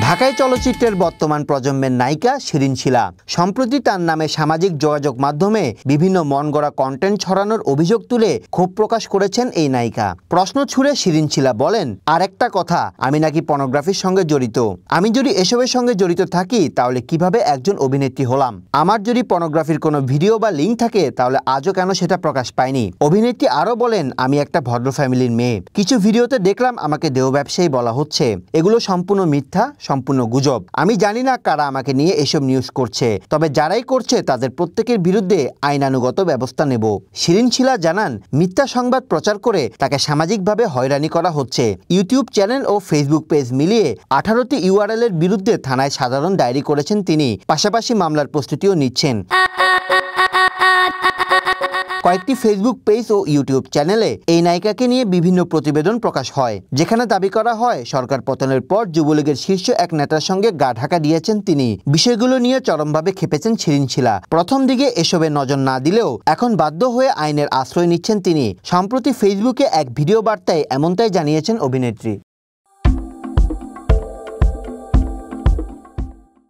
ঢাকায় চলচ্চিত্রের বর্তমান প্রজন্মের নায়িকা শিরিন শিলা সম্প্রতি তার নামে সামাজিক যোগাযোগ মাধ্যমে বিভিন্ন মনগড়া কন্টেন্ট ছড়ানোর অভিযোগ তুলে ক্ষোভ প্রকাশ করেছেন এই নায়িকা। প্রশ্ন ছুড়ে শিরিন শিলা বলেন, আরেকটা কথা, আমি নাকি পর্নোগ্রাফির সঙ্গে জড়িত। আমি যদি এসবের সঙ্গে জড়িত থাকি তাহলে কিভাবে একজন অভিনেত্রী হলাম? আমার যদি পর্নোগ্রাফির কোনো ভিডিও বা লিঙ্ক থাকে তাহলে আজও কেন সেটা প্রকাশ পায়নি? অভিনেত্রী আরও বলেন, আমি একটা ভদ্র ফ্যামিলির মেয়ে। কিছু ভিডিওতে দেখলাম আমাকে দেহ ব্যবসায়ী বলা হচ্ছে। এগুলো সম্পূর্ণ মিথ্যা, সম্পূর্ণ গুজব। আমি জানি না কারা আমাকে নিয়ে এসব নিউজ করছে, তবে যারাই করছে তাদের প্রত্যেকের বিরুদ্ধে আইনানুগত ব্যবস্থা নেব। শিরিন শিলা জানান, মিথ্যা সংবাদ প্রচার করে তাকে সামাজিকভাবে হয়রানি করা হচ্ছে। ইউটিউব চ্যানেল ও ফেসবুক পেজ মিলিয়ে 18টি ইউআরএল এর বিরুদ্ধে থানায় সাধারণ ডায়েরি করেছেন তিনি। পাশাপাশি মামলার প্রস্তুতিও নিচ্ছেন। কয়েকটি ফেসবুক পেজ ও ইউটিউব চ্যানেলে এই নায়িকাকে নিয়ে বিভিন্ন প্রতিবেদন প্রকাশ হয়, যেখানে দাবি করা হয় সরকার পতনের পর যুবলীগের শীর্ষ এক নেতার সঙ্গে গা ঢাকা দিয়েছেন তিনি। বিষয়গুলো নিয়ে চরমভাবে ক্ষেপেছেন শিরিন শিলা। প্রথম দিকে এসবে নজর না দিলেও এখন বাধ্য হয়ে আইনের আশ্রয় নিচ্ছেন তিনি। সম্প্রতি ফেসবুকে এক ভিডিও বার্তায় এমনটাই জানিয়েছেন অভিনেত্রী।